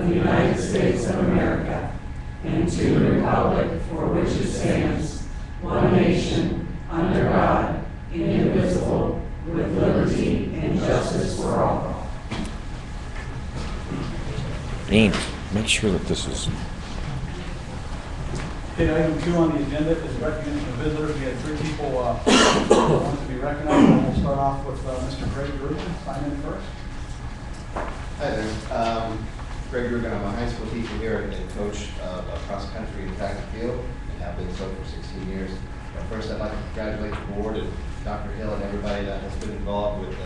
of the United States of America and to the republic for which it stands, one nation, under God, indivisible, with liberty and justice for all. Dean, make sure that this is... Okay, item 2 on the agenda is recognition of visitors. We had 3 people who want to be recognized. And we'll start off with Mr. Greg Rubin. Sign in first. Hi there. Greg Rubin, I'm a high school teacher here and coach cross country and track and field, and have been so for 16 years. First, I'd like to congratulate the board and Dr. Hill and everybody that has been involved with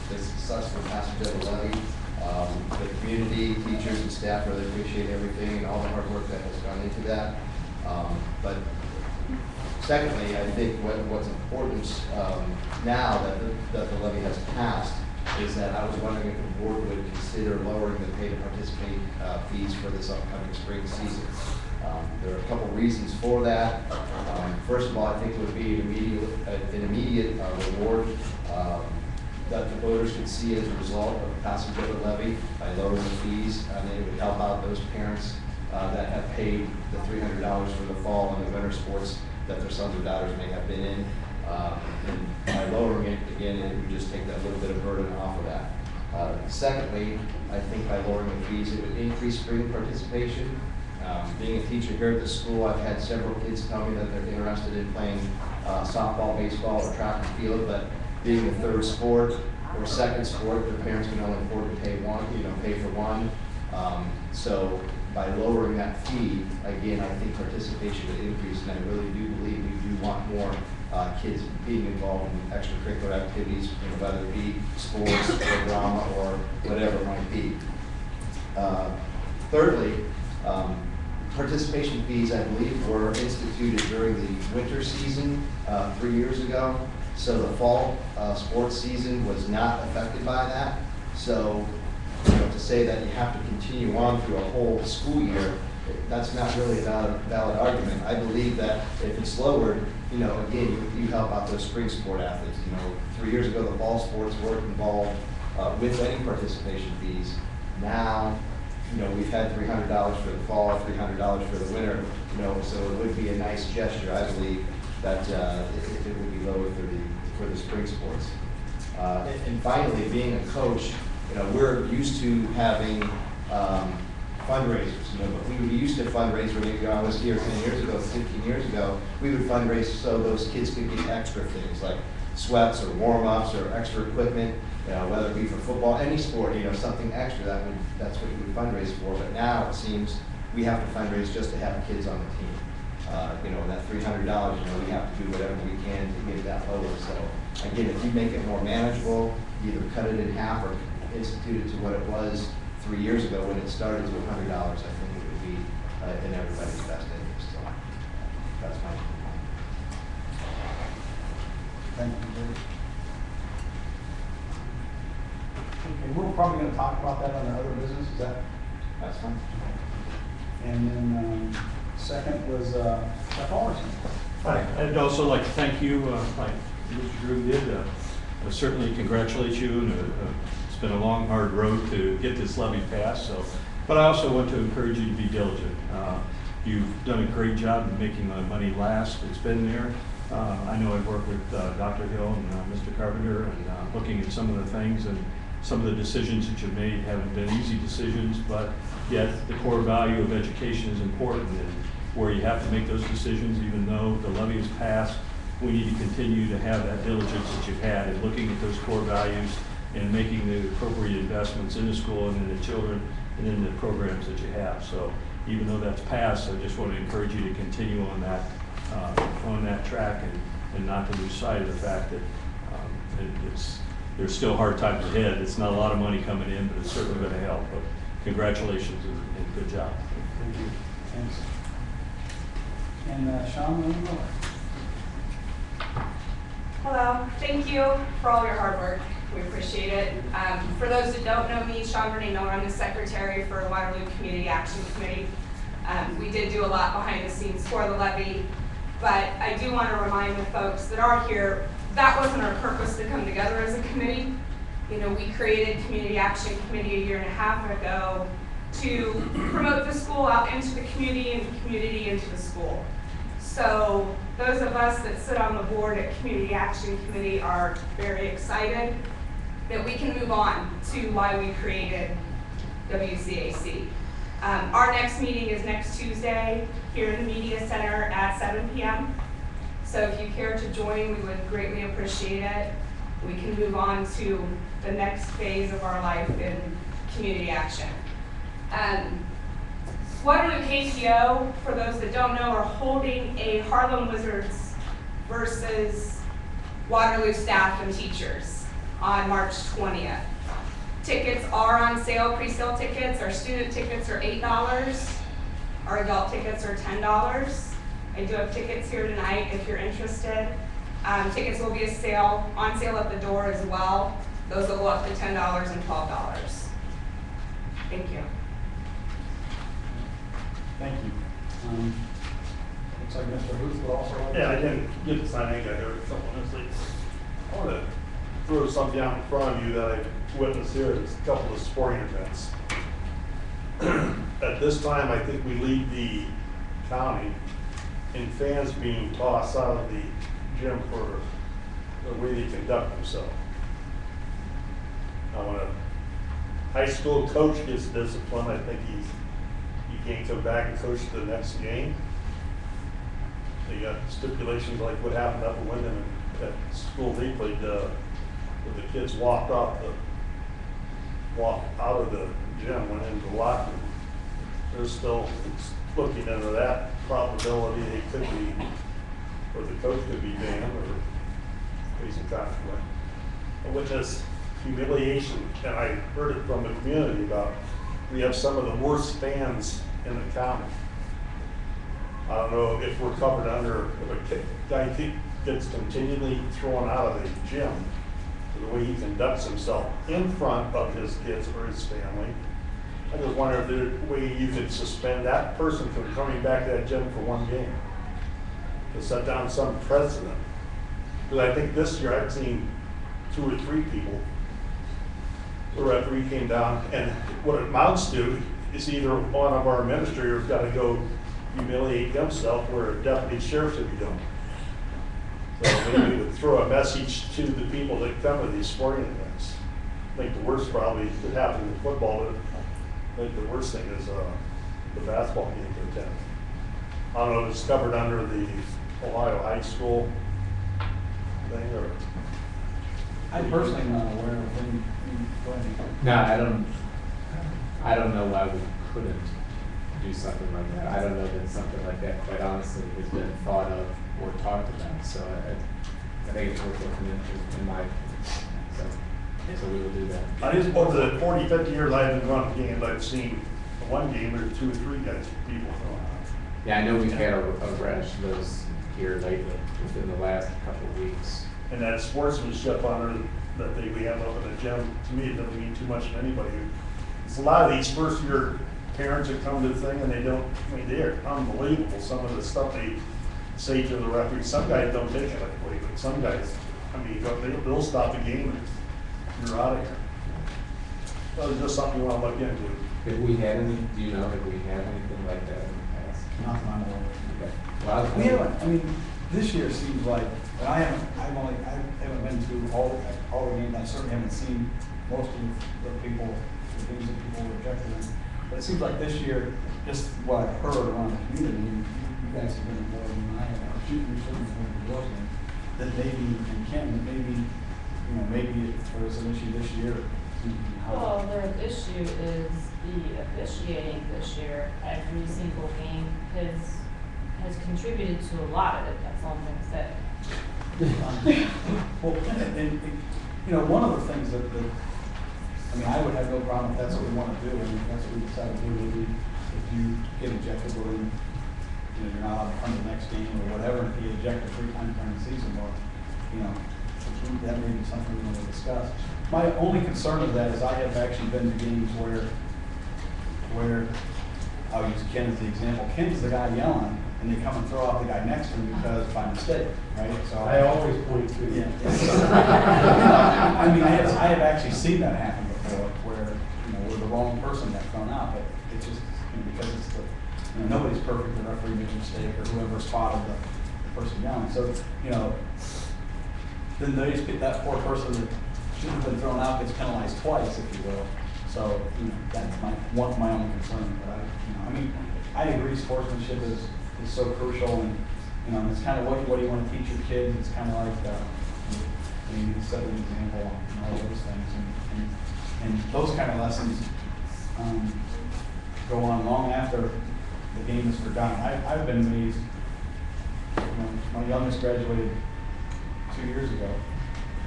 this successful passage of the levy. The community, teachers, and staff really appreciate everything and all the hard work that has gone into that. But secondly, I think what's important now that the levy has passed is that I was wondering if the board would consider lowering the pay to participate fees for this upcoming spring season. There are a couple reasons for that. First of all, I think it would be an immediate reward that the voters could see as a result of the passage of the levy by lowering the fees, and it would help out those parents that have paid the $300 for the fall and the winter sports that their sons or daughters may have been in. And by lowering it, again, it would just take that little bit of burden off of that. Secondly, I think by lowering the fees, it would increase spring participation. Being a teacher here at the school, I've had several kids tell me that they're interested in playing softball, baseball, or track and field, but being the third sport or second sport, their parents can only afford to pay for one. So by lowering that fee, again, I think participation would increase, and I really do believe we do want more kids being involved in extracurricular activities, whether it be sports or drama or whatever it might be. Thirdly, participation fees, I believe, were instituted during the winter season 3 years ago. So the fall sports season was not affected by that. So, to say that you have to continue on through a whole school year, that's not really a valid argument. I believe that if it's lowered, again, you help out those spring sport athletes. 3 years ago, the fall sports weren't involved with any participation fees. Now, we've had $300 for the fall, $300 for the winter, so it would be a nice gesture, I believe, that it would be lower for the spring sports. And finally, being a coach, we're used to having fundraisers, but we used to fundraise when I was here 10 years ago, 15 years ago, we would fundraise so those kids could get extra things like sweats or warm-ups or extra equipment, whether it be for football, any sport, something extra, that's what you would fundraise for. But now it seems we have to fundraise just to have kids on the team. That $300, we have to do whatever we can to get that lower. So again, if you make it more manageable, either cut it in half or institute it to what it was 3 years ago when it started to $100, I think it would be in everybody's best interest. So that's my point. Thank you, Greg. Okay, we're probably going to talk about that on the other business. That's fine. And then second was Jeff Alderson. Hi, I'd also like to thank you, like Mr. Drew did. Certainly congratulate you. And, it's been a long, hard road to get this levy passed. But I also want to encourage you to be diligent. You've done a great job in making the money last. It's been there. I know I've worked with Dr. Hill and Mr. Carpenter and looking at some of the things, and some of the decisions that you've made haven't been easy decisions, but yet the core value of education is important, and where you have to make those decisions, even though the levy is passed, we need to continue to have that diligence that you've had in looking at those core values and making the appropriate investments in the school and in the children and in the programs that you have. So even though that's passed, I just want to encourage you to continue on that track and not to lose sight of the fact that there's still hard times ahead. It's not a lot of money coming in, but it's certainly going to help. But congratulations and good job. Thank you. Thanks. And Sean Miller. Hello. Thank you for all your hard work. We appreciate it. For those that don't know me, Sean Bernay Miller, I'm the secretary for Waterloo Community Action Committee. We did do a lot behind the scenes for the levy, but I do want to remind the folks that are here, that wasn't our purpose to come together as a committee. We created Community Action Committee 1.5 years ago to promote the school out into the community and the community into the school. So those of us that sit on the board at Community Action Committee are very excited that we can move on to why we created WCAC. Our next meeting is next Tuesday here in the Media Center at 7 p.m. So if you care to join, we would greatly appreciate it. We can move on to the next phase of our life in community action. Waterloo KTO, for those that don't know, are holding a Harlem Wizards versus Waterloo staff and teachers on March 20th. Tickets are on sale, pre-sale tickets. Our student tickets are $8. Our adult tickets are $10. I do have tickets here tonight if you're interested. Tickets will be on sale at the door as well. Those will go up to $10 and $12. Thank you. Thank you. Looks like Mr. Booth would also like to. Yeah, I didn't get to sign anything, I heard someone else say. I want to throw something out in front of you that I witnessed here, it's a couple of sporting events. At this time, I think we lead the county in fans being tossed out of the gym for the way they conduct themselves. Now, when a high school coach gets disciplined, I think he can't come back and coach the next game. They got stipulations like what happened up in Wyndham at school they played, where the kids walked out of the gym, went into the locker room. They're still looking into that probability they could be, or the coach could be banned or facing consequence. I witnessed humiliation, and I heard it from the community about we have some of the worst fans in the county. I don't know if we're covered under, if a guy gets continually thrown out of the gym for the way he conducts himself in front of his kids or his family. I just wonder if there's a way you could suspend that person from coming back to that gym for one game to set down some precedent. Because I think this year I've seen 2 or 3 people. The referee came down, and what it amounts to is either one of our administrators got to go humiliate himself, where a deputy sheriff should be doing. So maybe we would throw a message to the people that come to these sporting events. I think the worst probably could happen in football, but I think the worst thing is the basketball game to attend. I don't know if it's covered under the Ohio high school thing or. I'm personally not aware of any. No, I don't know why we couldn't do something like that. I don't know that something like that, quite honestly, has been thought of or talked about. So I think it's worth looking into, in my opinion. So we will do that. I just, over the 40, 50 years I've been running games, I've seen one game or 2 or 3 guys, people throwing out. Yeah, I know we've had a rash of those here lately, within the last couple of weeks. And that sportsmanship honor that we have up in the gym, to me, it doesn't mean too much to anybody. It's a lot of these first year parents that come to the thing and they don't, I mean, they're unbelievable, some of the stuff they say to the referee. Some guys don't take it that way, but some guys, I mean, they'll stop the game and you're out of here. So it's just something you want to look into. Have we had any, do you know, have we had anything like that in the past? Nothing I'm aware of. Okay. Well, We haven't, I mean, this year seems like, and I haven't been to all the games. I certainly haven't seen most of the games that people were rejected in. But it seems like this year, just what I've heard around the community, you guys have been more than I have. You certainly been to those games. That maybe, and Ken, maybe there's an issue this year. Well, the issue is the officiating this year. Every single game has contributed to a lot of it. That's all I'm going to say. Well, and one of the things that I would have no problem if that's what we want to do, and if that's what we decide to do. Maybe if you get ejected, well, then you're not allowed to come to the next game or whatever. If you get ejected 3 times during the season, well, that may be something we want to discuss. My only concern of that is I have actually been to games where I'll use Ken as the example. Ken's the guy yelling, and they come and throw out the guy next to him because by mistake, right? So I always point to you. Yeah. I mean, I have actually seen that happen before, where the wrong person got thrown out, but it's just, because it's the, nobody's perfect, the referee makes a mistake, or whoever spotted the person down. So, then they just get that poor person that shouldn't have been thrown out gets penalized twice, if you will. So, that's my only concern. But I agree, sportsmanship is so crucial, and it's kind of what do you want to teach your kids? It's kind of like you set an example and all those things, and those kind of lessons go on long after the game is forgotten. I've been amazed. My youngest graduated 2 years ago,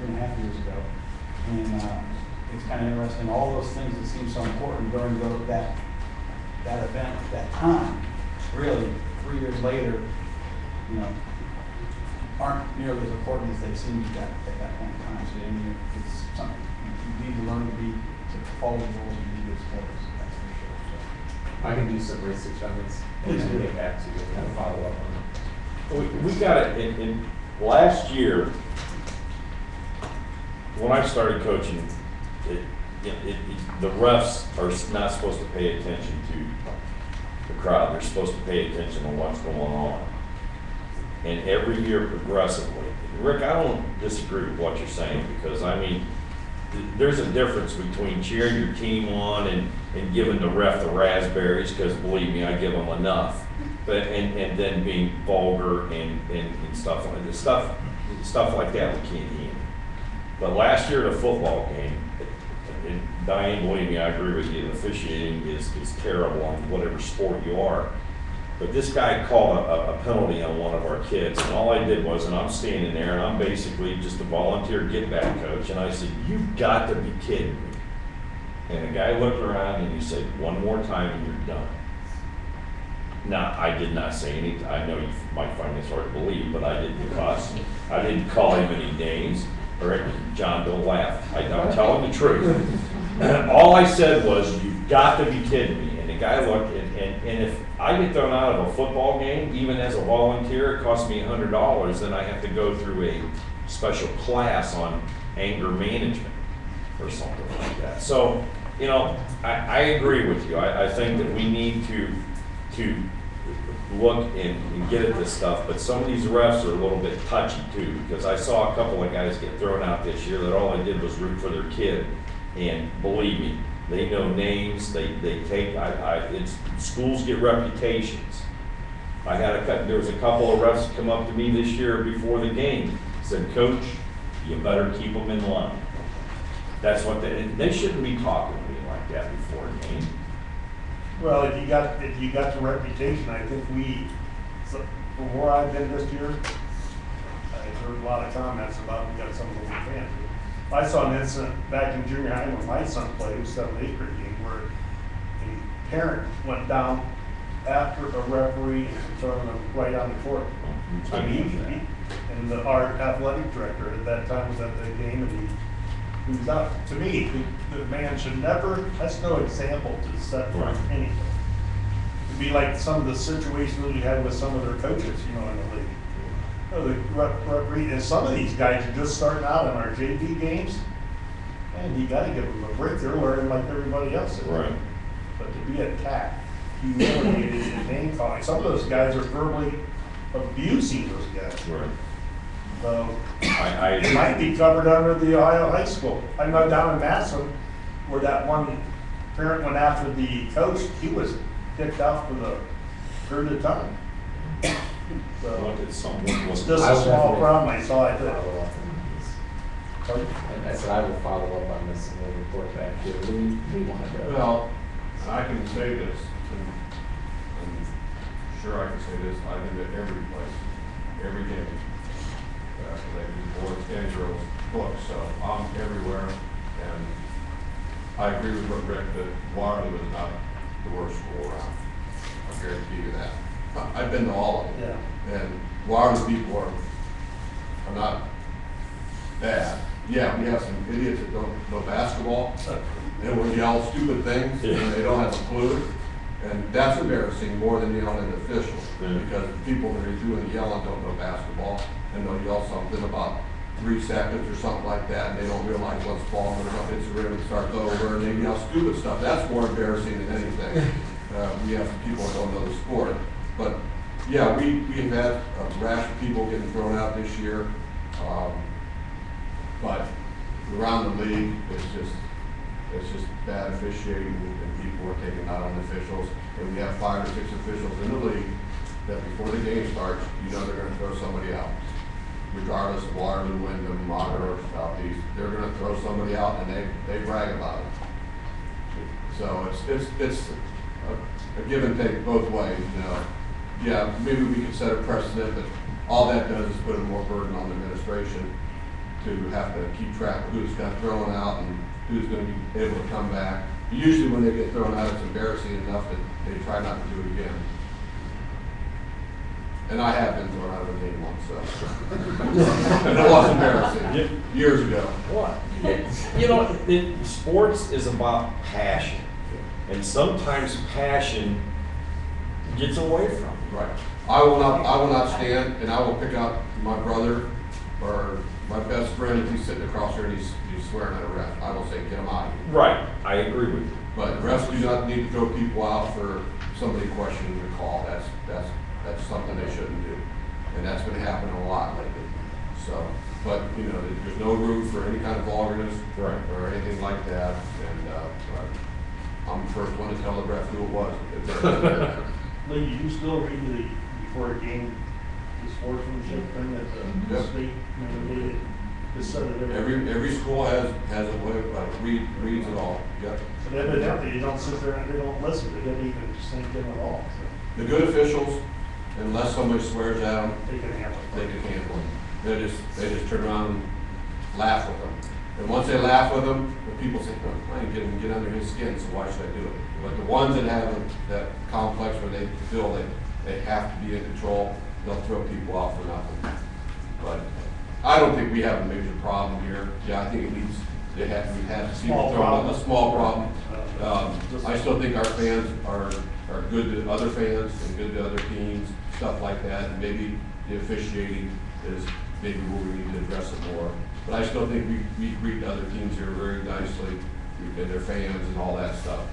2.5 years ago, and it's kind of interesting. All those things that seem so important during that event, that time, really 3 years later, aren't nearly as important as they seemed at that point in time. So it's something you need to learn to follow the rules and be good sports. That's for sure. So. I can do some research on this and Please then do. get back to you and kind of follow up on it. We got it in last year, when I started coaching, the refs are not supposed to pay attention to the crowd. They're supposed to pay attention to what's going on. And every year progressively, Rick, I don't disagree with what you're saying, because there's a difference between cheering your team on and giving the ref the raspberries, because believe me, I give them enough. But and then being vulgar and stuff like this, stuff like that we can't handle. But last year at a football game, and Diane, believe me, I agree with you. The officiating is terrible on whatever sport you are. But this guy called a penalty on one of our kids, and all I did was, and I'm standing there, and I'm basically just a volunteer get-back coach, and I said, "You've got to be kidding me." And the guy looked around and he said, "One more time and you're done." Now, I did not say anything. I know you might find this hard to believe, but I didn't cuss. I didn't call him any names. Or, John, don't laugh. I'm telling the truth. All I said was, "You've got to be kidding me." And the guy looked, and if I get thrown out of a football game, even as a volunteer, it costs me $100, then I have to go through a special class on anger management or something like that. So, I agree with you. I think that we need to look and get at this stuff, but some of these refs are a little bit touchy too, because I saw a couple of guys get thrown out this year that all they did was root for their kid, and believe me, they know names. They take. Schools get reputations. There was a couple of refs come up to me this year before the game, said, "Coach, you better keep them in line." That's what they shouldn't be talking to me like that before a game. Well, if you got the reputation, I think from where I've been this year, I've heard a lot of comments about we got some of the fans. I saw an incident back in junior high when my son played, it was 7th, 8th grade game, where a parent went down after a referee and thrown him right on the court. I mean, our athletic director at that time was at the game, and he was out. To me, the man should never, that's no example to set for anything. It'd be like some of the situations we had with some of their coaches, in the league. The referee, and some of these guys are just starting out in our JV games, and you got to give them a break. They're learning like everybody else is. Right. But to be attacked, humiliated, and name calling, some of those guys are verbally abusing those guys. Right. So I it might be covered under the Ohio high school. I know down in Madison, where that one parent went after the coach, he was kicked out for the period of time. So it's just a small problem I saw. Follow up on this. I said I will follow up on this and we'll report back to you. We want to go. Well, I can say this, and sure I can say this, I've been to every place, every game. They do boys and girls books, so I'm everywhere, and I agree with what Rick, that Waterloo is not the worst school around. I guarantee you that. I've been to all of them. Yeah. And Waterloo people are not bad. Yeah, we have some idiots that don't know basketball, and will yell stupid things, and they don't have a clue. And that's embarrassing more than yelling at officials, because people that are doing the yelling don't know basketball, and they'll yell something about 3 seconds or something like that, and they don't realize what's falling, and up hits the rim and starts over, and they yell stupid stuff. That's more embarrassing than anything. We have some people that don't know the sport. But, yeah, we've had a rash of people getting thrown out this year. But around the league, it's just bad officiating, and people are taking out on officials. And we have 5 or 6 officials in the league that before the game starts, you know they're gonna throw somebody out. Regardless of Waterloo, Wyndham, Monterey, or Southeast, they're gonna throw somebody out, and they brag about it. So it's a give and take both ways, you know. Yeah, maybe we could set a precedent, but all that does is put more burden on the administration to have to keep track of who's got thrown out and who's gonna be able to come back. Usually when they get thrown out, it's embarrassing enough that they try not to do it again. And I have been thrown out of a game once, so. And it was embarrassing, years ago. What? You know, sports is about passion. And sometimes passion gets away from you. Right. I will not stand, and I will pick out my brother or my best friend if he's sitting across here and he's swearing at a ref. I will say, get him out of here. Right, I agree with you. But refs do not need to throw people out for somebody questioning your call. That's something they shouldn't do. And that's been happening a lot lately. So, but, you know, there's no room for any kind of vulgarness or anything like that. And I'm the first one to tell the ref who it was. Lee, do you still read before a game, the sportsmanship thing at the Yep. state, maybe just set it Every school has a way, reads it all. Yep. But evidently, you don't sit there and they don't listen, they didn't even sink in at all, so The good officials, unless somebody swears at them, they can handle it. they can handle it. They just turn around and laugh with them. And once they laugh with them, the people say, oh, I ain't get under his skin, so why should I do it? But the ones that have that complex where they feel they have to be in control, they'll throw people out for nothing. But I don't think we have a major problem here. Yeah, I think it needs, we've had people throw out a small problem. I still think our fans are good to other fans and good to other teams, stuff like that. And maybe the officiating is maybe where we need to address it more. But I still think we greet other teams here very nicely, and their fans and all that stuff.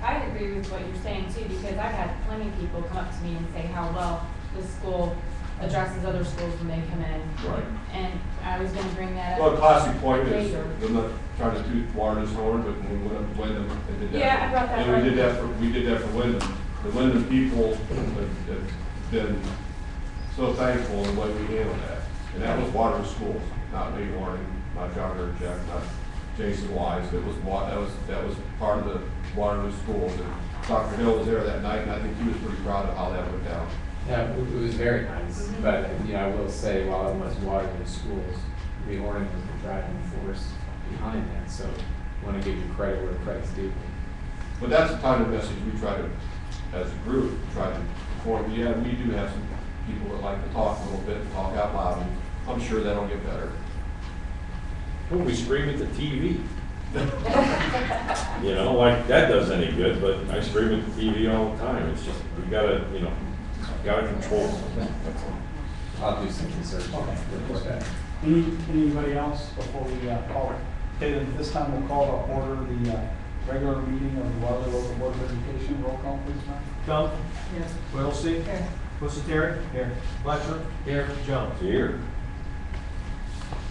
I agree with what you're saying too, because I've had plenty of people come up to me and say how well this school addresses other schools when they come in. Right. And I was gonna bring that up. Well, a classic point is, later. I'm not trying to toot Waterloo's horn, but when we went up to Wyndham and did that. Yeah, I brought that And up. we did that for Wyndham. The Wyndham people have been so thankful in the way we handled that. And that was Waterloo schools, not me, Warren, not John or Jack, not Jason Wise. That was part of the Waterloo schools. And Dr. Hill was there that night, and I think he was pretty proud of how that went down. Yeah, it was very nice, but, you know, I will say, while it was Waterloo schools, the Hornet was the driving force behind that, so I want to give you credit where credit's due. But that's the kind of message we try to, as a group, try to perform. Yeah, we do have some people that like to talk a little bit and talk out loud, and I'm sure that'll get better. Well, we scream at the TV. You know, like that does any good, but I scream at the TV all the time. It's just, we gotta, you know, gotta control something. I'll do some research report that. Anybody else before we call it? Okay, then this time we'll call to order the regular meeting of the Waterloo Local Board of Education. Roll call, please, ma'am. Gump. Here. Whittlesey. Here. Pusateri. Here. Fletcher. Here. Jones. Here.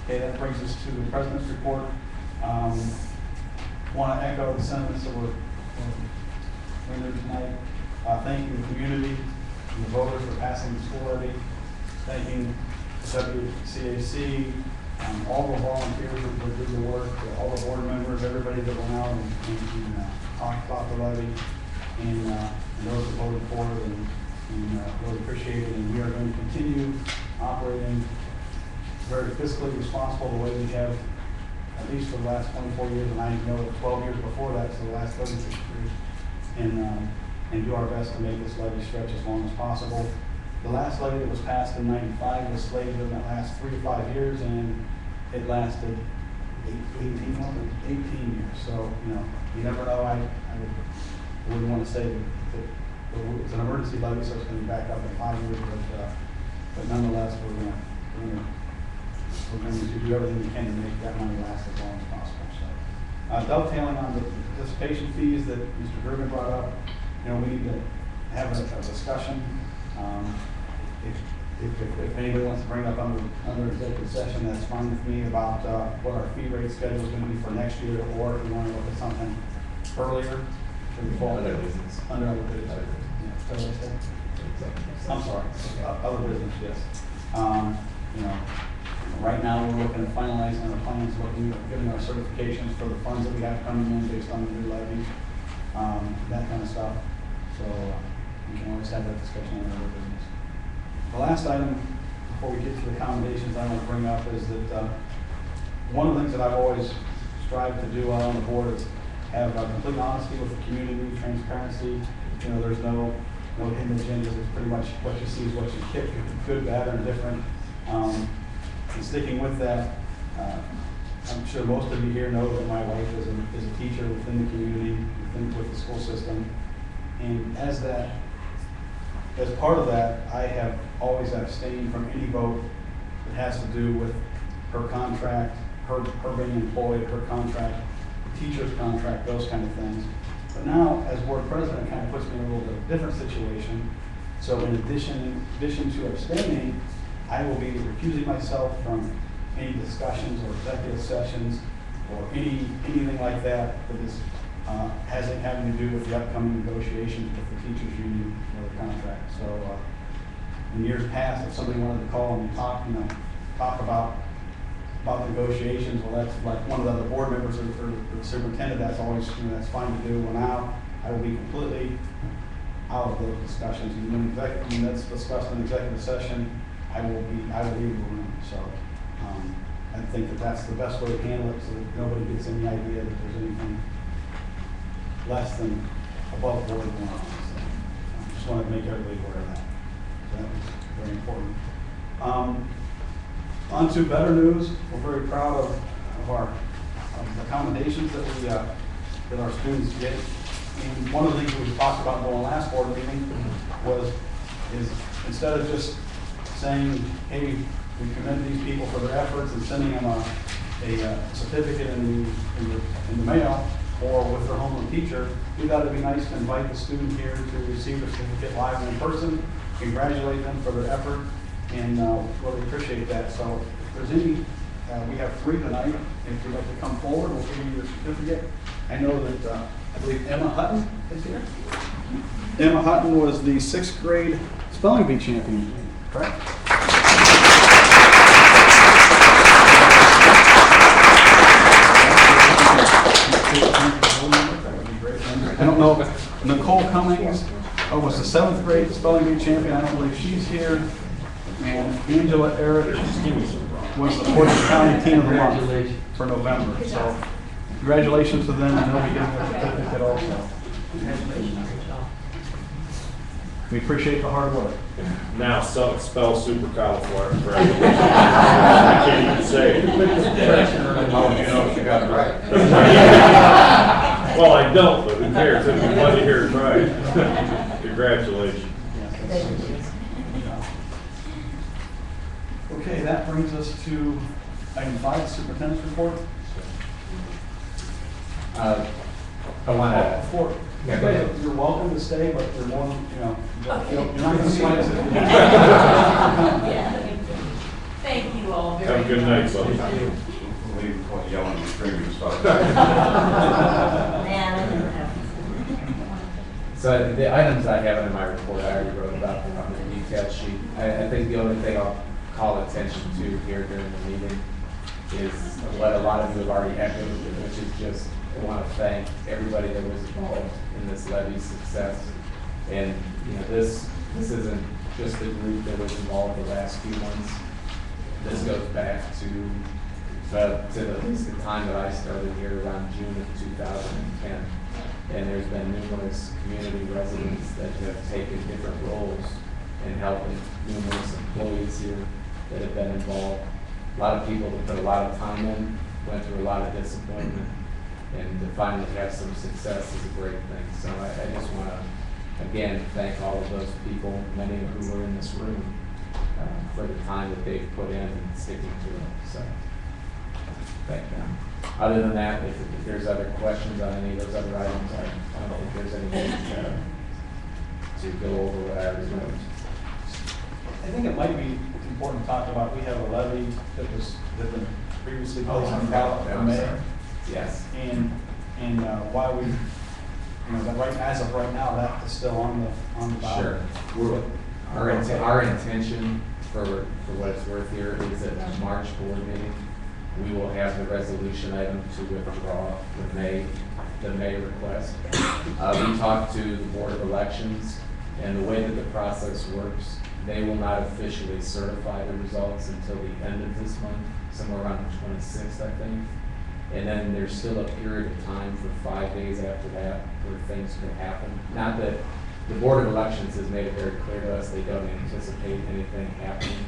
Okay, that brings us to the President's report. Want to echo the sentiments that were rendered tonight. Thanking the community and the voters for passing the school levy. Thanking the WCAC, all the volunteers that did the work, all the board members, everybody that went out and talked about the levy, and those that voted for it, and really appreciate it. And we are going to continue operating very fiscally responsible the way we have, at least for the last 24 years, and I know 12 years before that, so the last 36 years, and do our best to make this levy stretch as long as possible. The last levy that was passed in '95 was slated in the last 3 to 5 years, and it lasted 18 years. So, you know, you never know. I wouldn't want to say that it's an emergency levy, so it's going to be back up in 5 years, but nonetheless, we're going to we're going to do everything we can to make that money last as long as possible. So, dovetailing on the participation fees that Mr. Gergen brought up, we need to have a discussion. If anybody wants to bring up under executive session, that's fine with me, about what our fee rate schedule is going to be for next year, or if we want to look at something earlier. Other business. Under other business. Yeah, is that what I said? I'm sorry, other business, yes. Right now, we're looking at finalizing our plans, giving our certifications for the funds that we have coming in based on the new levy, that kind of stuff. So we can always have that discussion on other business. The last item, before we get to the accommodations, I want to bring up is that one of the things that I've always strived to do on the board is have complete honesty with the community, transparency. There's no hidden agendas. It's pretty much what you see is what you get, good, bad, or indifferent. And sticking with that, I'm sure most of you here know that my wife is a teacher within the community, with the school system. And as part of that, I have always abstained from any vote that has to do with her contract, her being employed, her contract, the teacher's contract, those kind of things. But now, as board president, it kind of puts me in a little bit different situation. So in addition to abstaining, I will be recusing myself from any discussions or executive sessions or anything like that is having to do with the upcoming negotiations with the teachers union for the contract. So in years past, if somebody wanted to call and talk about negotiations, well, that's like one of the other board members or the superintendent. That's always that's fine to do. Well, now I will be completely out of those discussions. And when that's discussed in executive session, I will leave the room. So I think that's the best way to handle it, so that nobody gets any idea that there's anything less than above board going on. So I just wanted to make everybody aware of that. So that was very important. On to better news. We're very proud of our accommodations that our students get. And one of the things we talked about in the last board meeting is instead of just saying, hey, we commend these people for their efforts and sending them a certificate in the mail or with their homeroom teacher, we thought it'd be nice to invite the student here to receive the certificate live and in person, congratulate them for their effort, and really appreciate that. So if there's any, we have 3 tonight. If you'd like to come forward, we'll give you your certificate. I know that I believe Emma Hutton is here. Emma Hutton was the 6th grade spelling bee champion, correct? I don't know if Nicole Cummings was the 7th grade spelling bee champion. I don't believe she's here. And Angela Eric was the Portage County Teen of the Month for November. So congratulations to them, and they'll be getting their certificate also. We appreciate the hard work. Now, spell supercalifragilistic. I can't even say it. How would you know if you got it right? Well, I don't, but who cares? It'd be fun to hear it right. Congratulations. Okay, that brings us to item 5, superintendent's report. I want to. You're welcome to stay, but you're more, you're not going to slight us. Thank you all very much. Have a good night, buddy. Leave what yelling and screaming and stuff. Man, I didn't have. So the items I have in my report, I already wrote about them on the detail sheet. I think the only thing I'll call attention to here during the meeting is what a lot of you have already echoed, which is just, I want to thank everybody that was involved in this levy's success. And this isn't just the group that was involved the last few months. This goes back to at least the time that I started here around June of 2010. And there's been numerous community residents that have taken different roles in helping, numerous employees here that have been involved. A lot of people that put a lot of time in, went through a lot of disappointment, and to finally have some success is a great thing. So I just want to, again, thank all of those people, many of who were in this room, for the time that they've put in and sticking to it, so thank them. Other than that, if there's other questions on any of those other items, I don't think there's anything to go over what I already wrote. I think it might be important to talk about, we have a levy that had been previously placed on the ballot for May. Yes. And why we, that as of right now, that is still on the ballot. Sure. Our intention for what it's worth here is that the March board meeting, we will have the resolution item to withdraw the May request. We talked to the Board of Elections, and the way that the process works, they will not officially certify the results until the end of this month, somewhere around the 26th, I think. And then there's still a period of time for 5 days after that where things could happen. Not that the Board of Elections has made it very clear to us they don't anticipate anything happening,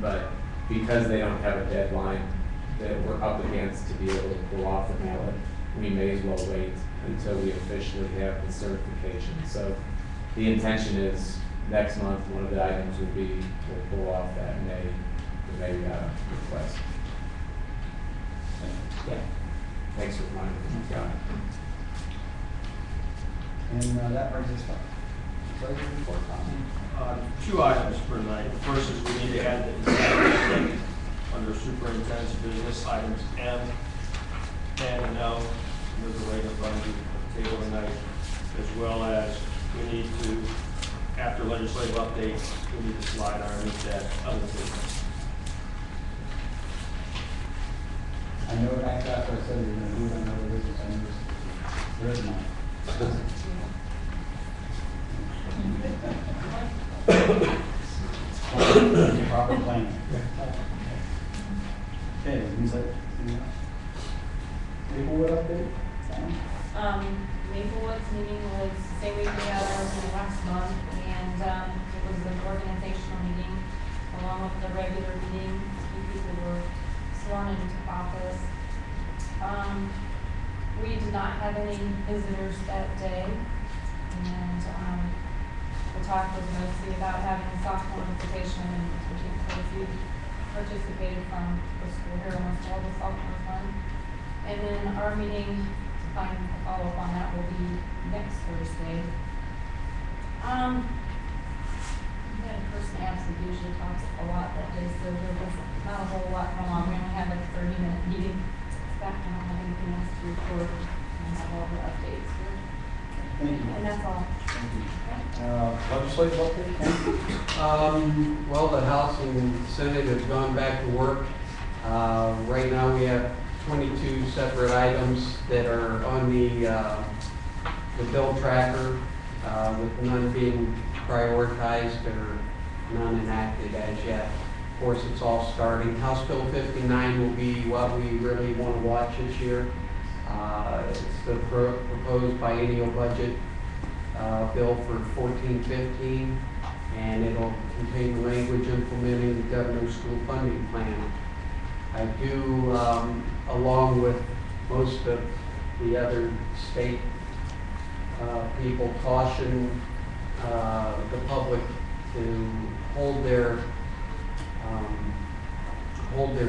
but because they don't have a deadline that we're up against to be able to pull off the ballot, we may as well wait until we officially have the certification. So the intention is next month, one of the items will be we'll pull off that May request. Yeah. Thanks for reminding me. Got it. And that brings us up. Treasury report, Tom. 2 items for tonight. The first is we need to add the executive statement under superintendent's business items M and L. There's a way to run the table tonight, as well as we need to, after legislative updates, we need to slide underneath that other business. I know it after I said you're going to do it on other business, I knew there is none. Proper planning. Okay, things like, Maplewood update? Maplewood's meeting was the same week we had ours in last month, and it was an organizational meeting along with the regular meeting. People were sworn into office. We did not have any visitors that day, and the talk was mostly about having sophomore invitation, and I think quite a few participated from the school here, almost all the sophomores won. And then our meeting, to find a follow-up on that, will be next Thursday. We had a person absent, usually talks a lot that day, so there was not a whole lot going on. We only had like a 30-minute meeting. Staff don't have anything else to report, and have all the updates here. Thank you. And that's all. Thank you. Legislative update? Well, the House and Senate have gone back to work. Right now we have 22 separate items that are on the bill tracker, with none being prioritized or none enacted as yet. Of course, it's all starting. House Bill 59 will be what we really want to watch this year. It's the proposed biennial budget bill for 14-15, and it'll contain language implementing the governor's school funding plan. I do, along with most of the other state people, caution the public to hold their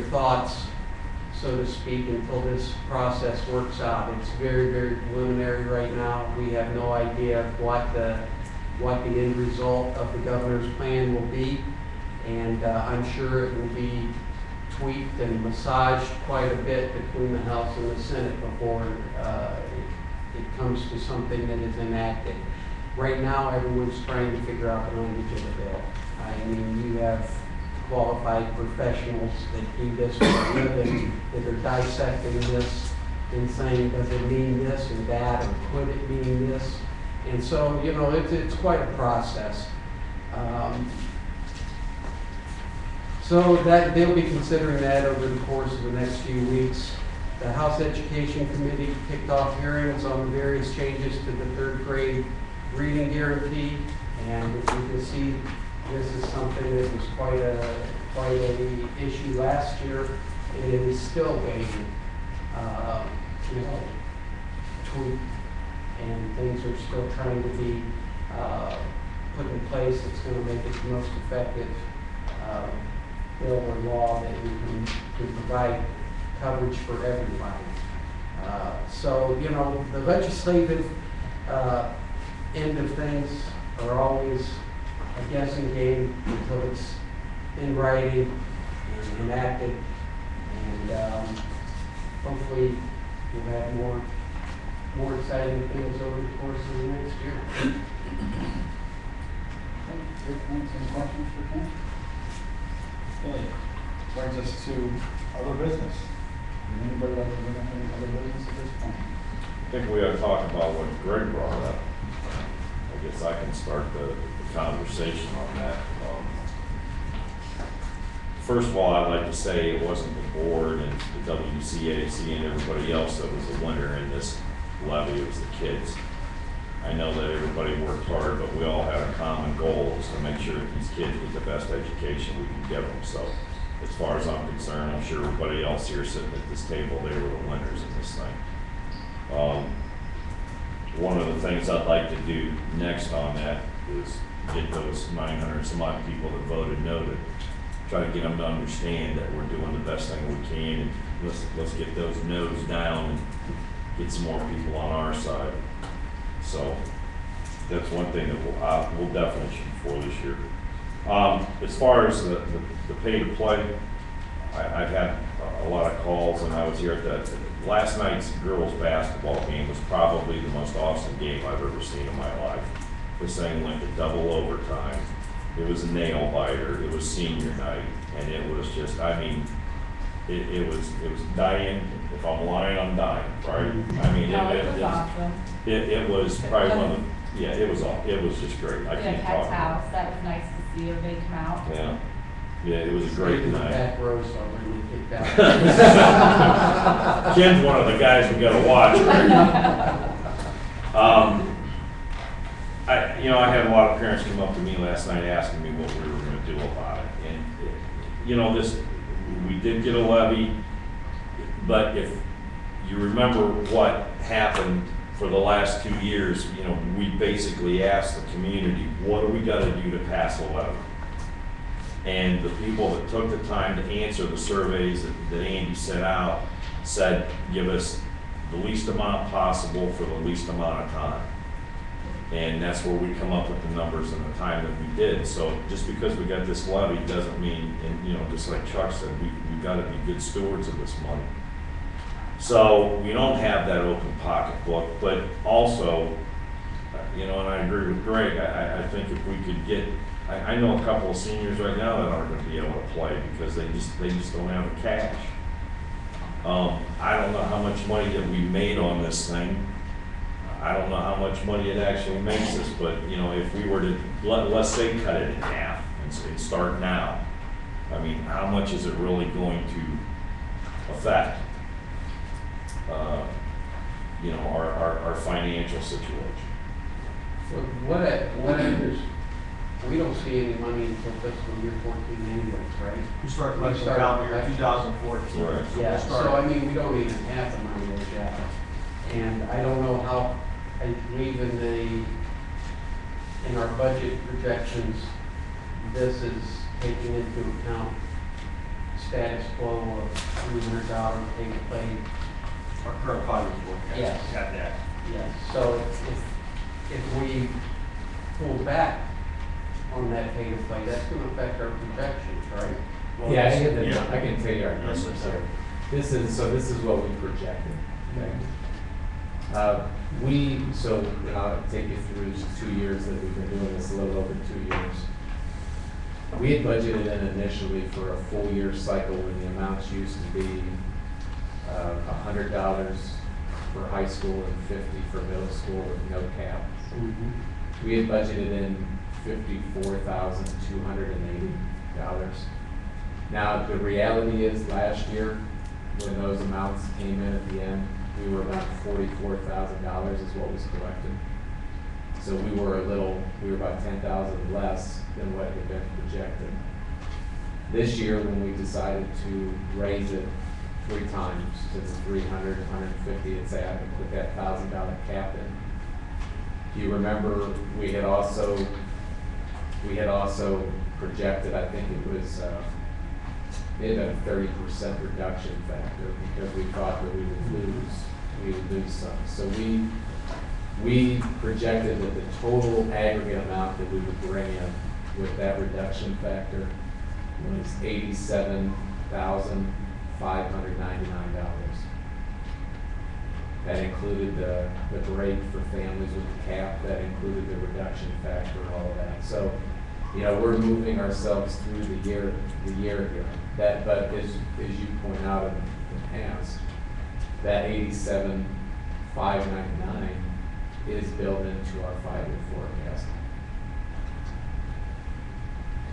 thoughts, so to speak, until this process works out. It's very, very preliminary right now. We have no idea what the end result of the governor's plan will be, and I'm sure it will be tweaked and massaged quite a bit between the House and the Senate before it comes to something that is enacted. Right now, everyone's trying to figure out the language of the bill. I mean, you have qualified professionals that do this for a living, that are dissecting this and saying, does it mean this or that, or could it mean this? And so, you know, it's quite a process. So that they'll be considering that over the course of the next few weeks. The House Education Committee kicked off hearings on the various changes to the third grade reading guarantee, and you can see this is something that was quite a issue last year, and it is still being tweaked, and things are still trying to be put in place that's going to make it the most effective bill or law that we can provide coverage for everybody. So, you know, the legislative end of things are always a guessing game until it's in writing and enacted. And hopefully we'll have more exciting things over the course of the next year. Good, thanks. Any questions for Ken? Okay, brings us to other business. Would anybody like to bring up any other business at this point? I think we ought to talk about what Greg brought up. I guess I can start the conversation on that. First of all, I'd like to say it wasn't the board and the WCAC and everybody else that was the winner in this levy, it was the kids. I know that everybody worked hard, but we all had a common goal, was to make sure that these kids get the best education we can give them. So as far as I'm concerned, I'm sure everybody else here sitting at this table, they were the winners in this thing. One of the things I'd like to do next on that is get those 900 some odd people that voted no to try to get them to understand that we're doing the best thing we can, and let's get those no's down and get some more people on our side. So that's one thing that we'll definitely shoot for this year. As far as the pay to play, I've had a lot of calls, and I was here at last night's girls basketball game was probably the most awesome game I've ever seen in my life. This thing went to double overtime. It was a nail biter. It was senior night, and it was just, I mean, it was dying. If I'm lying, I'm dying, right? I mean, it was awesome. It was probably one of the, yeah, it was just great. I can't talk Pet's about house, that was nice to see everybody come out. it. Yeah, it was a great In the night. back row, so I'm really kicked out. Ken's one of the guys we gotta watch, right? I had a lot of parents come up to me last night asking me what we were gonna do about it. And, we did get a levy, but if you remember what happened for the last 2 years, we basically asked the community, what do we gotta do to pass a levy? And the people that took the time to answer the surveys that Andy sent out said, give us the least amount possible for the least amount of time. And that's where we come up with the numbers and the time that we did. So just because we got this levy doesn't mean, and just like Chuck said, we've got to be good stewards of this money. So we don't have that open pocketbook, but also, and I agree with Greg, I think if we could get, I know a couple of seniors right now that aren't going to be able to play because they just don't have the cash. I don't know how much money that we made on this thing. I don't know how much money it actually makes us, but if we were to let's say cut it in half and start now, I mean, how much is it really going to affect our financial situation? Well, what I understand, we don't see any money until fiscal year 14 anyways, right? We start We collecting start calendar year collecting. 2014. Right. Yeah, Start. so I mean, we don't even have the money yet. And I don't know how, I believe in our budget projections, this is taking into account status quo of $300 pay to play. Our current project forecast. Yes. Got that. Yes, so if we pull back on that pay to play, that's gonna affect our projections, right? Well, Yeah, yeah. I can tell you our Yes, numbers sir. here. This is what we projected. Okay? I'll take you through 2 years that we've been doing this, a little over 2 years. We had budgeted in initially for a full year cycle when the amounts used to be $100 for high school and $50 for middle school with no cap. We had budgeted in $54,280. Now, the reality is last year, when those amounts came in at the end, we were about $44,000 is what was collected. So we were about 10,000 less than what had been projected. This year, when we decided to raise it 3 times to the 300, 150, and say I can put that $1,000 cap in. Do you remember we had also projected, I think it was, it had a 30% reduction factor because we thought that we would lose some. So we projected that the total aggregate amount that we would bring in with that reduction factor was $87,599. That included the break for families with the cap, that included the reduction factor, all of that. So, you know, we're moving ourselves through the year here. That, but as you point out in the past, that 87,599 is built into our 5-year forecast.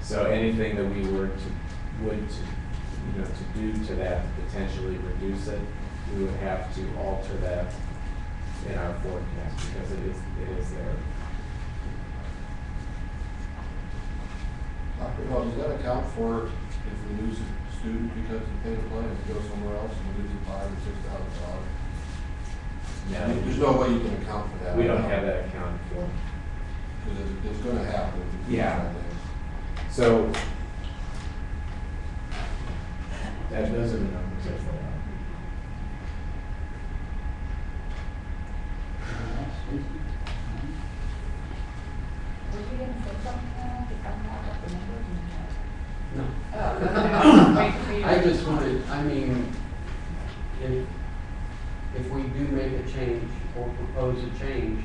So anything that we were to do to that to potentially reduce it, we would have to alter that in our forecast because it is there. Dr. Hall, does that account for if we lose a student because they pay to play and go somewhere else and we lose $5,000 or $6,000? No, There's no way you can account for that. we don't have that accounted for. Because it's going to happen. If you do Yeah. that thing. So that those are the numbers that they are. Were you gonna say something now? If I'm not up the numbers No. Oh, okay. Wait for you. I just wanted, I mean, if we do make a change or propose a change,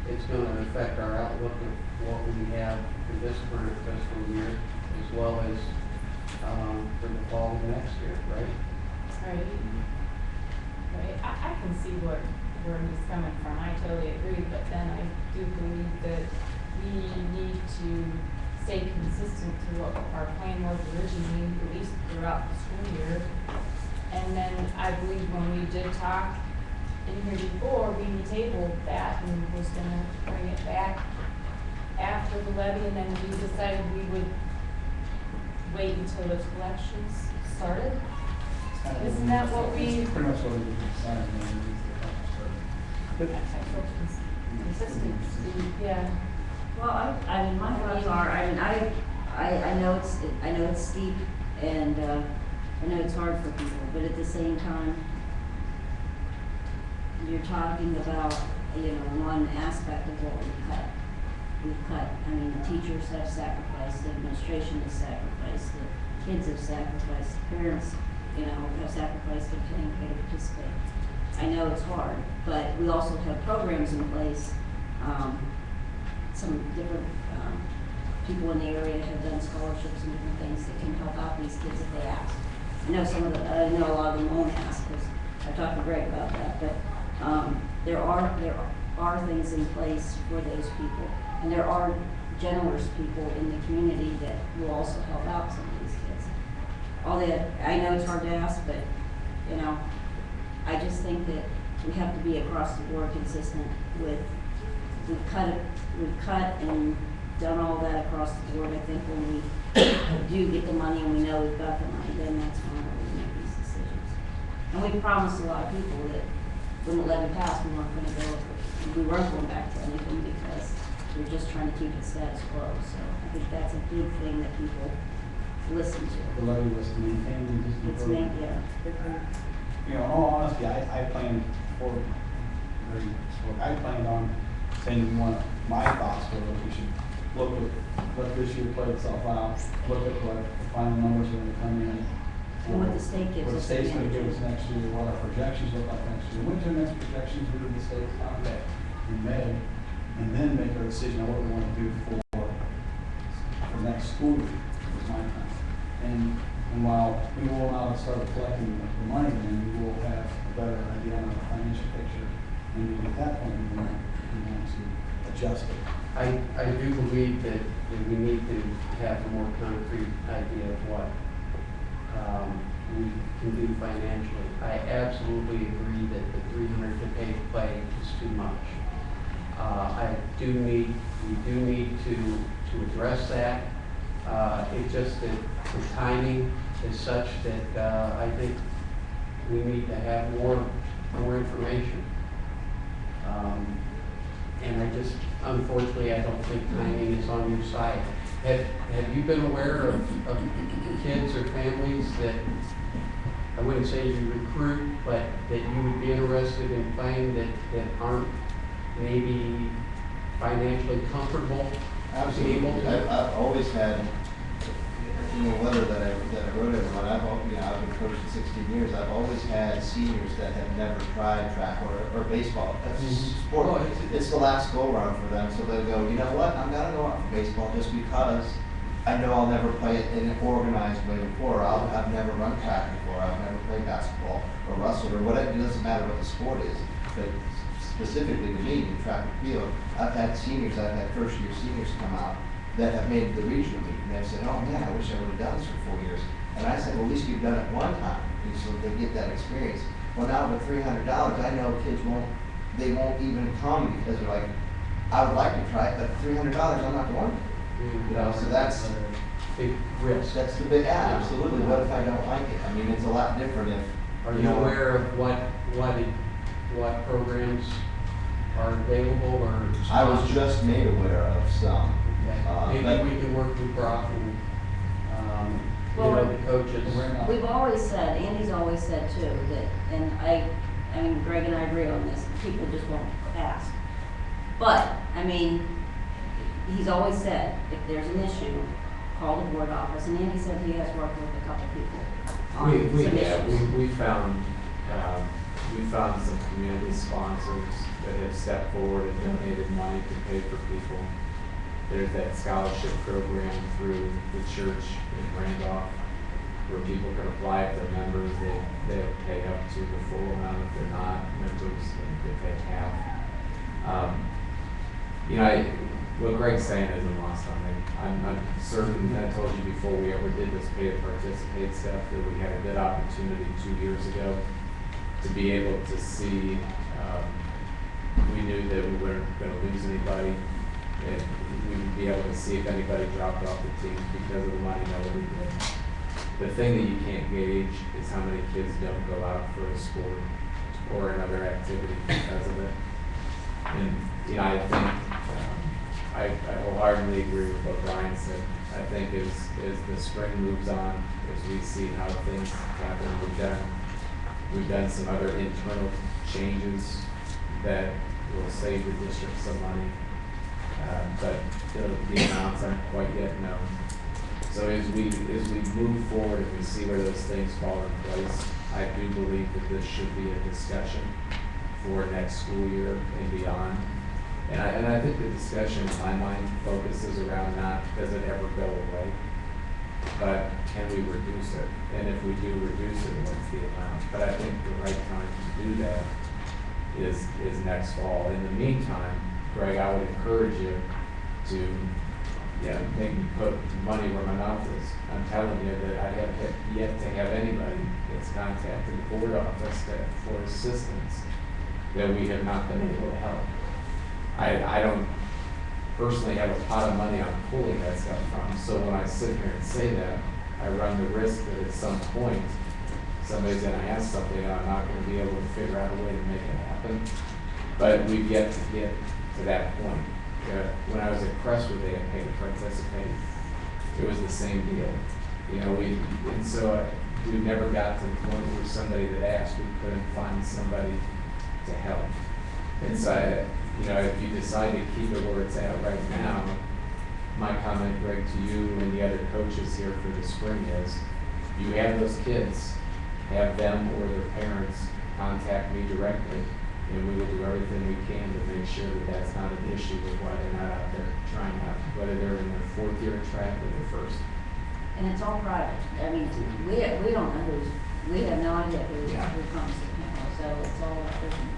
it's gonna affect our outlook of what we have for this current fiscal year, as well as, for the fall of next year, right? Right. Right, I can see where he's coming from, I totally agree, but then I do believe that we need to stay consistent to what our plan was originally, at least throughout the school year. And then I believe when we did talk in here before, we tabled that and was gonna bring it back after the levy, and then we decided we would wait until the collections started. Isn't that what we? It's pretty much what we decided when we used the conference Consistency, yeah. Well, I mean, my thoughts are, I know it's steep and, I know it's hard for people, but at the same time, you're talking about, one aspect of what we've cut. I mean, the teachers have sacrificed, the administration has sacrificed, the kids have sacrificed, the parents, have sacrificed their paying to participate. I know it's hard, but we also have programs in place. Some different people in the area have done scholarships and different things that can help out these kids if they ask. I know a lot of them won't ask because I talked to Greg about that, but there are things in place for those people, and there are generous people in the community that will also help out some of these kids. I know it's hard to ask, but I just think that we have to be across the board consistent with. We've cut and done all that across the board. I think when we do get the money and we know we've got the money, then that's when we make these decisions. And we promised a lot of people that when the levy passed, we weren't going back to anything because we're just trying to keep it status quo. So I think that's a big thing that people listen to. The levy was to maintain and just It's improve. In all honesty, I planned for I planned on saying my thoughts were that we should look at what this year played itself out, look at what the final numbers are going to come in. And what the state gives What the us. state's going to give us next year, what our projections look like next year. When's our next projections we do the state's contact in May, and then make our decision on what we want to do for next school year, is my time. And while we will now start collecting the money, then we will have a better idea on the financial picture. And maybe at that point, we want to adjust it. I do believe that we need to have a more concrete idea of what we can do financially. I absolutely agree that the 300 to pay play is too much. We do need to address that. It's just that the timing is such that I think we need to have more information. And unfortunately, I don't think timing is on your side have you been aware of kids or families that, I wouldn't say you recruit, but that you would be interested in playing that aren't maybe financially comfortable? Absolutely. I've always had, in the letter that I wrote everyone, I've been coaching 16 years, I've always had seniors that have never tried track or baseball. That's sport. Oh, It's the last go around for them, so they'll go, you know what, I'm gonna go out for baseball just because I know I'll never play it in an organized way before. I've never run track before, I've never played basketball or wrestled or whatever, it doesn't matter what the sport is. But specifically to me, in track and field, I've had seniors, I've had first year seniors come out that have made the regional meet, and they've said, oh man, I wish I would have done this for 4 years. And I said, well, at least you've done it one time, and so they get that experience. Well, now with $300, I know kids won't even come because they're like, I would like to try it, but $300, I'm not going to. You know, so that's big risk. That's the big, yeah, absolutely. What if I don't like it? I mean, it's a lot different if. Are you aware of what programs are available or? I was just made aware of some. Okay. but- Maybe we can work with Brock and, the coaches. We've always said, Andy's always said too, that, and I mean, Greg and I agree on this, people just won't ask. But, I mean, he's always said, if there's an issue, call the board office, and Andy said he has worked with a couple people on some issues. We found some community sponsors that have stepped forward and donated money to pay for people. There's that scholarship program through the church in Randolph where people can apply if they're members. They pay up to the full amount. If they're not members, they pay half. What Greg's saying isn't lost on me. I'm certain, I told you before we ever did this pay to participate stuff, that we had a good opportunity 2 years ago to be able to see, we knew that we weren't going to lose anybody, and we would be able to see if anybody dropped off the team because of the money. Nobody did. The thing that you can't gauge is how many kids don't go out for a sport or another activity because of it. And, I think, I wholeheartedly agree with what Brian said. I think as the spring moves on, as we see how things happen, we've done some other internal changes that will save the district some money, but the amounts aren't quite yet known. So as we move forward and we see where those things fall in place, I do believe that this should be a discussion for next school year and beyond. And I think the discussion in my mind focuses around not does it ever go away, but can we reduce it? And if we do reduce it, what's the amount? But I think the right time to do that is next fall. In the meantime, Greg, I would encourage you to make me put money where my mouth is. I'm telling you that I have yet to have anybody that's contacted the board office for assistance that we have not been able to help. I don't personally have a pot of money I'm pulling that stuff from, so when I sit here and say that, I run the risk that at some point, somebody's gonna ask something and I'm not gonna be able to figure out a way to make it happen. But we've yet to get to that point. When I was at Crestwood, they had paid to participate. It was the same deal. We never got to the point where somebody that asked, we couldn't find somebody to help. And so, if you decide to keep it where it's at right now, my comment, Greg, to you and the other coaches here for the spring is, you have those kids, have them or their parents contact me directly, and we will do everything we can to make sure that that's not an issue with why they're not out there trying out, whether they're in their 4th year of track or their 1st. And it's all private. I mean, we don't know we have no idea who comes to the panel, so it's all,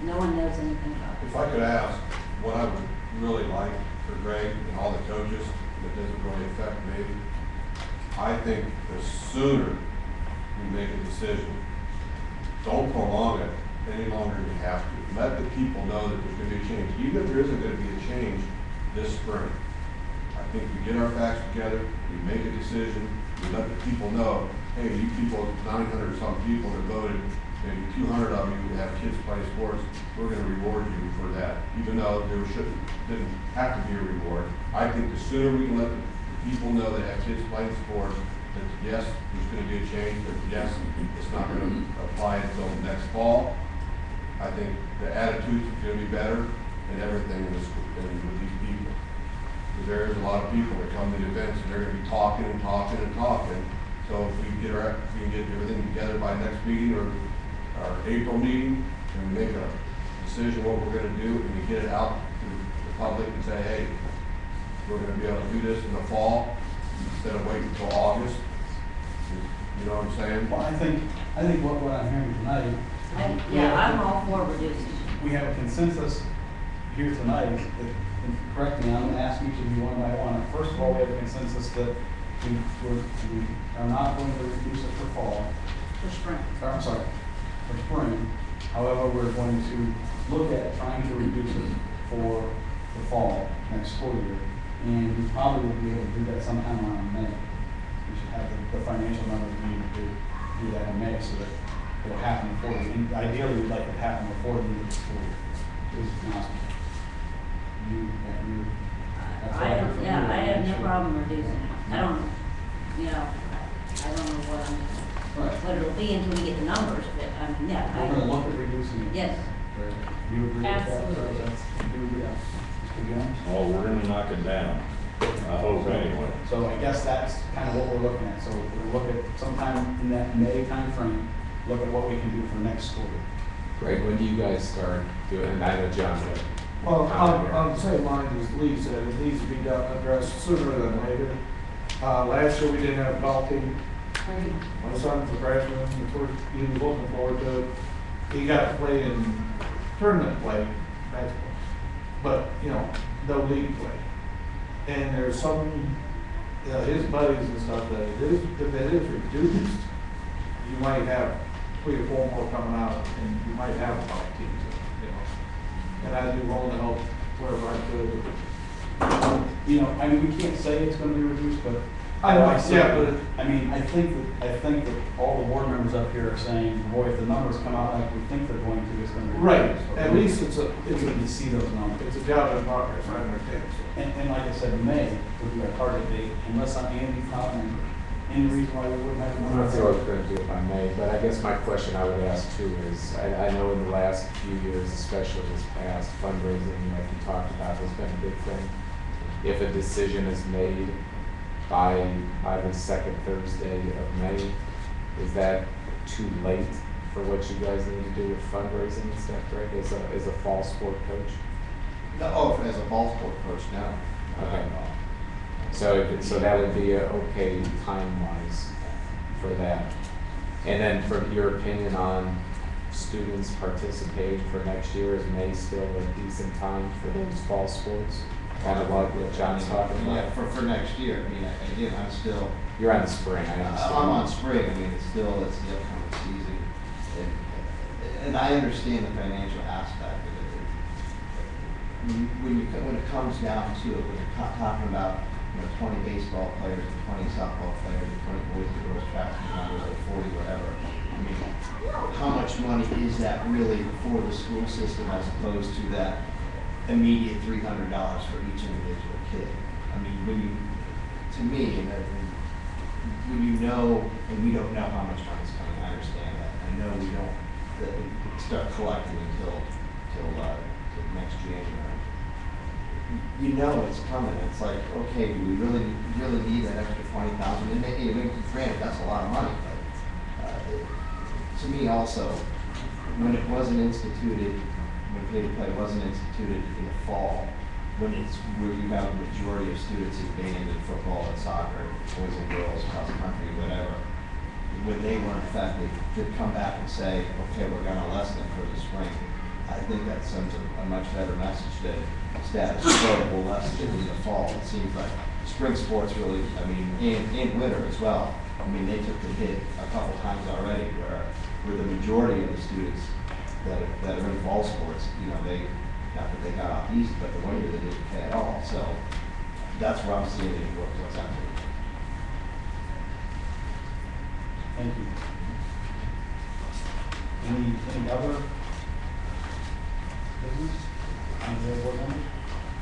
no one knows anything about it. If I could ask, what I would really like for Greg and all the coaches, that doesn't really affect me, I think the sooner we make a decision, don't prolong it any longer than you have to. Let the people know that there's going to be a change. Even if there isn't going to be a change this spring, I think we get our facts together, we make a decision, we let the people know, hey, you people, 900 some people that voted, maybe 200 of you have kids play sports, we're going to reward you for that, even though didn't have to be a reward. I think the sooner we can let the people know that have kids playing sports, that yes, there's gonna be a change, but yes, it's not gonna apply until next fall. I think the attitudes are gonna be better and everything in this, with these people. Because there's a lot of people that come to the events and they're gonna be talking and talking and talking. So if we can get everything together by next meeting or our April meeting, and we make a decision what we're gonna do, and we get it out to the public and say, hey, we're gonna be able to do this in the fall instead of waiting until August. You know what I'm saying? Well, I think what I'm hearing tonight. I'm all for reducing. We have a consensus here tonight, that, and correct me, I'm gonna ask each of you one by one. First of all, we have a consensus that we are not going to reduce it for fall. For spring. I'm sorry, for spring. However, we're going to look at trying to reduce it for the fall, next school year. And we probably will be able to do that sometime around May. We should have the financial numbers we need to do that in May so that it'll happen before, and ideally we'd like it to happen before the end of the school year. Is awesome. I have no problem reducing it. I don't know, I don't know what it'll be until we get the numbers, but, We're gonna look at reducing it. yes. Do you agree with that? Absolutely. Do you agree? Mr. Jones? Oh, we're gonna knock it down. I hope anyway. So I guess that's kind of what we're looking at. So we'll look at sometime in that May timeframe, look at what we can do for next school year. Greg, when do you guys start doing, and I know John had a Well, comment on here. the same line as Lee said, it needs to be done, addressed sooner than later. Last year, we didn't have ball team. My son's a freshman, he was looking forward to it. He got to play in tournament play, basketball, but, no league play. And there's some, his buddies and stuff, that if it is reduced, you might have 3 or 4 more coming out, and you might have a ball team, and I'd be willing to help wherever I could. I mean, we can't say it's gonna be reduced, but. I know, say- yeah, but- I mean, I think that all the board members up here are saying, boy, if the numbers come out like we think they're going to, it's gonna be. Right, reduced. But at we- least it's We need to see those numbers. a job in progress, I understand, so. And like I said, May would be our target date, unless Andy found any reason why we wouldn't have. I'm not sure what we're gonna do if I may, but I guess my question I would ask too is, I know in the last few years, especially this past fundraising, like you talked about, has been a big thing. If a decision is made by the second Thursday of May, is that too late for what you guys need to do with fundraising and stuff, Greg, as a fall sport coach? No, as a ball sport coach, no. Okay. So that would be okay time-wise for that. And then for your opinion on students participating for next year, is May still a decent time for those fall sports? Kind of like what John's talking Yeah, about? for next year, I mean, again, I'm still, You're on the spring, I understand. I'm on spring, I mean, it's the upcoming season. And I understand the financial aspect of it. When it comes down to it, when you're talking about, 20 baseball players, 20 softball players, 20 boys and girls track members, or 40, whatever. I mean, how much money is that really for the school system as opposed to that immediate $300 for each individual kid? I mean, to me, when you know, and we don't know how much money's coming, I understand that. I know we don't start collecting until next January. You know it's coming. It's like, okay, do we really need that extra $20,000? And granted, that's a lot of money, but to me also, when it wasn't instituted, when pay to play wasn't instituted in the fall, when you have a majority of students in band and football and soccer, boys and girls, cross country, whatever, when they weren't effective, to come back and say, okay, we're going to lessen it for the spring, I think that sends a much better message than status quo will lessen it in the fall. It seems like spring sports really, and winter as well. I mean, they took the hit a couple times already where the majority of the students that are in fall sports, not that they got off easy, but the winter they didn't pay at all. So that's where I'm seeing it what's happening. Thank you. Any other business? Any other board members?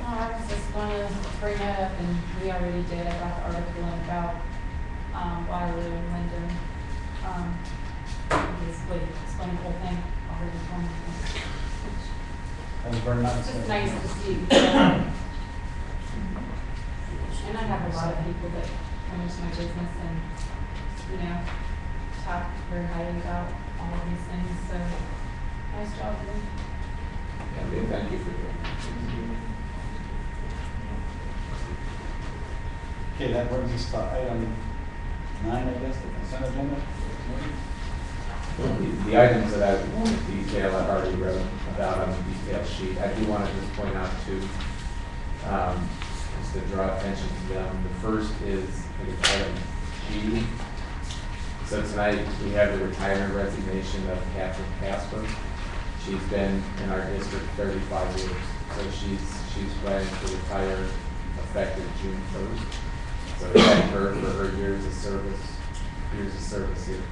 I was just gonna to bring that up, and we already did, I got the article in about, Waterloo and Wyndham. Basically explain the whole thing already for me. That was very nice. It's just nice to see. And I have a lot of people that come into my business and, you know, talk very highly about all of these things, so nice job, Lynn. Yeah, thank you for doing Okay, that brings us to item 9, I guess, the consent agenda. that. The items that I want to detail, I've already wrote about on the detail sheet. I do want to just point out two, just to draw attention to them. The first is, I think it's item G. So tonight, we have the retirement resignation of Catherine Casper. She's been in our district 35 years, so she's planning to retire effective June 1st. So thank her for her years of service here.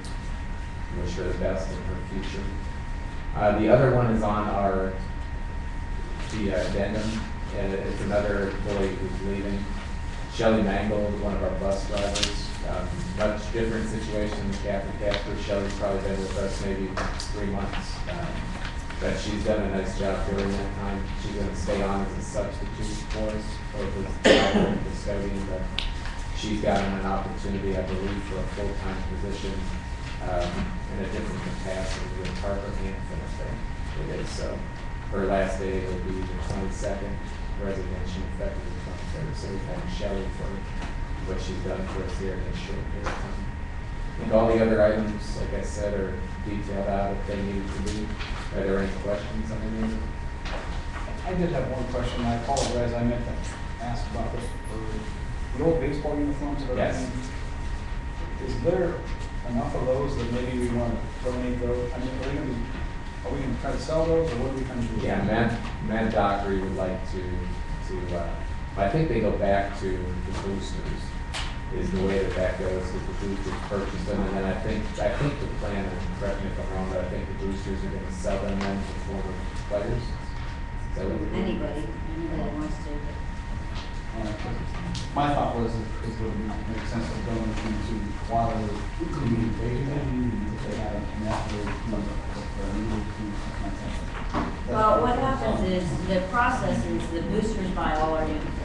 Wish her the best in her future. The other one is on the addendum, and it's another employee who's leaving. Shelley Mangold, one of our bus drivers. Much different situation than Catherine Casper. Shelley's probably been with us maybe 3 months. But she's done a nice job during that time. She's going to stay on as a substitute for us, or as a driver and custodian, but she's gotten an opportunity, I believe, for a full-time position in a different capacity with Harper Hampton, I think it is. So her last day will be the 22nd, resignation effective the 23rd. So we thank Shelley for what she's done for us here in this short period of time. I think all the other items, like I said, are detailed out if they need to be. Are there any questions on any of them? I did have one question. I apologize. I meant to ask about this for the old baseball uniforms that are. Yes. Is there enough of those that maybe we want to donate those? I mean, are we going to try to sell those, or what are we going to do? Yeah, Matt Dockery would like to, I think they go back to the boosters, is the way that goes, because the boosters purchase them, and then I think the plan, and correct me if I'm wrong, but I think the boosters are going to sell them then to former players. Is that what we're doing? Anybody wants to. My thought was it would make sense to donate them to Waterloo Community Meeting, if they had a natural number for a new team, something like that. Well, what happens is, the process is the boosters buy all our uniforms.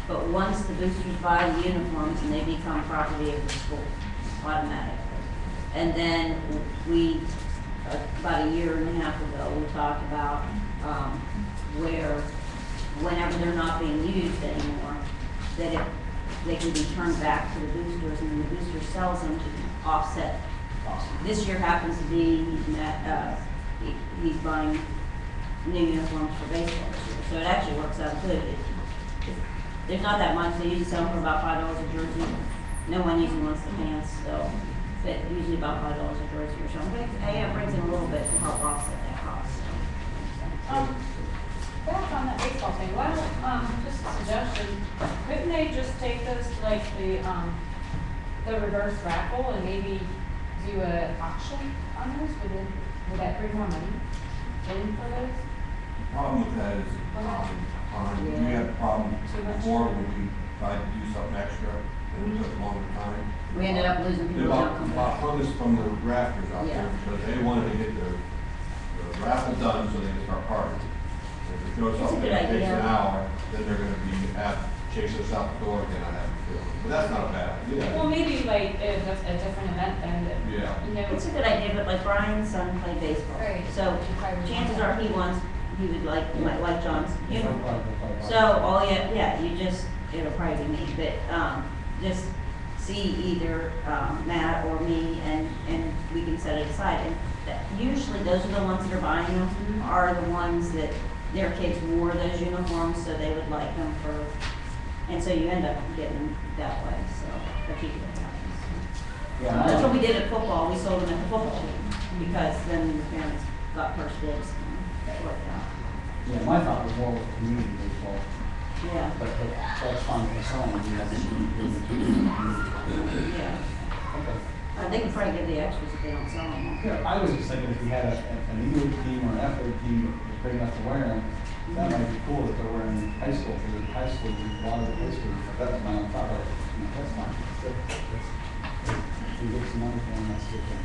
But once the boosters buy the uniforms, and they become property of the school automatically. And then we, about a year and a half ago, we talked about whenever they're not being used anymore, that they can be turned back to the boosters, and then the booster sells them to offset. This year happens to be he's buying new uniforms for baseball this year, so it actually works out good. There's not that much. They usually sell them for about $5 a jersey. No one usually wants the pants, so but usually about $5 a jersey or something. It brings in a little bit to help offset that cost. So. Back on that baseball thing, why don't, just a suggestion, couldn't they just take those to like the reverse raffle and maybe do an auction on those? Would that bring more money in for those? Problem with that is, we had a problem before when we tried to do something extra and it took a longer time. We ended up losing They people. about hung us from the rafters out Yeah. there because they wanted to get the raffle done so they could start partying. If we throw That's a something good that takes idea. an hour, then they're gonna be chasing us out the door again, I have a feeling. But that's not a bad idea. Well, maybe like a different event then that, Yeah. you know. It's a good idea, but like Brian's son played baseball. Right. So Probably chances not. are he would like John's uniform. So you just, it'll probably be me, but just see either Matt or me, and we can set it aside. And usually those are the ones that are buying them, are the ones that their kids wore those uniforms, so they would like them for, and so you end up getting them that way, so that's usually what happens. Yeah, That's what we did at football. We sold them at the football team, because then the parents got first dibs, and that worked out. Yeah, my thought was more with community baseball, Yeah, but that's fine for selling. yeah. Okay. They can probably give the extras if they don't sell them. Yeah, I was just thinking if we had an E-League team or an F-League team that was big enough to wear them, That might be cool if they were in high school, because high school, a lot of the high school, that's my own thought, that's fine. Good. If you get some money for them, that's a good thing.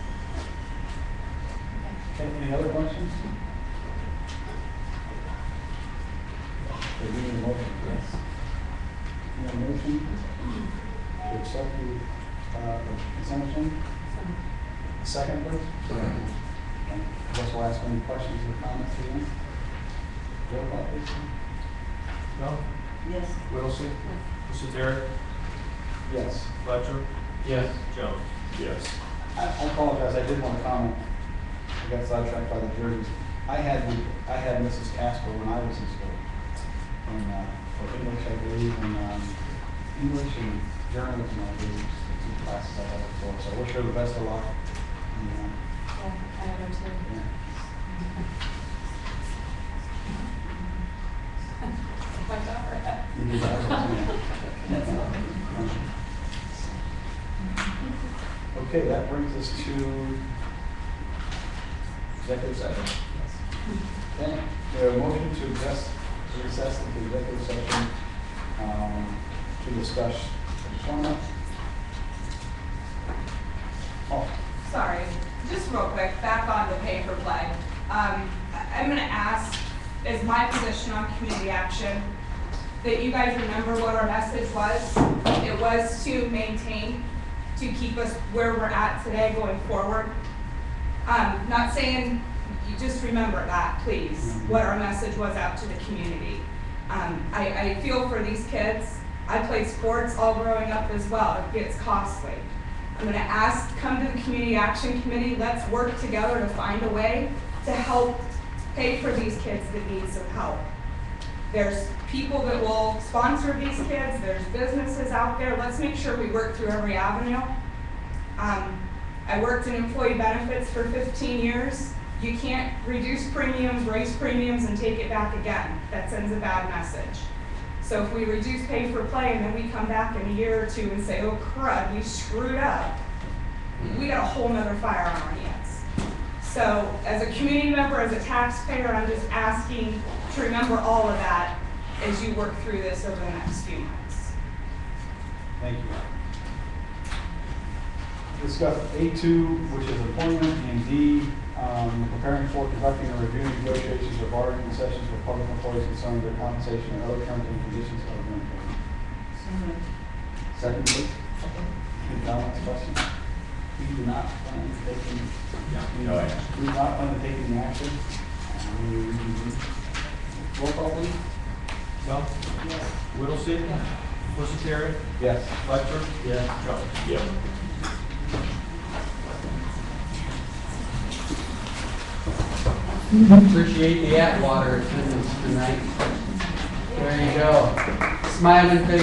Okay, any other questions? They need a motion, yes. Need a motion to accept the consent agenda? Second, please? Second. I guess we'll ask any questions or comments again. Roll call, please. No? Yes. Whittlesey? Mr. Terry? Yes. Fletcher? Yes. Jones? Yes. I apologize, I did want to comment. I got sidetracked by the jerseys. I had Mrs. Casper when I was in school. And, for English, I believe, and, English and journalism, I believe, just the two classes I had before. So I wish her the best of luck. And, Yeah, I have her too. yeah. My daughter. You did that, yeah. Okay, that brings us to executive session. Okay, we have a motion to recess into executive session to discuss employment. Oh, Sorry, just real quick, back on the pay for play. I'm gonna ask, as my position on community action, that you guys remember what our message was. It was to maintain, to keep us where we're at today going forward. Not saying, you just remember that, please, what our message was out to the community. I feel for these kids. I played sports all growing up as well. It gets costly. I'm gonna ask, come to the Community Action Committee, let's work together to find a way to help pay for these kids that need some help. There's people that will sponsor these kids, there's businesses out there, let's make sure we work through every avenue. I worked in employee benefits for 15 years. You can't reduce premiums, raise premiums, and take it back again. That sends a bad message. So if we reduce pay for play and then we come back in a year or two and say, oh crud, we screwed up, we got a whole nother fire on our hands. So as a community member, as a taxpayer, I'm just asking to remember all of that as you work through this over the next few months. thank you. Discuss A2, which is appointment, and D, preparing for conducting or reviewing negotiations or bargaining sessions with public employees concerning their compensation and other terms and conditions of their employment. Second, please. Any comments, questions? We do not plan on taking, we do not plan on taking any action. Roll call, please. No? Yes. Whittlesey? Mr. Terry? Yes. Fletcher? Yes. Jones? Yep. Appreciate the Atwater attendance tonight. There you go. Smiling face.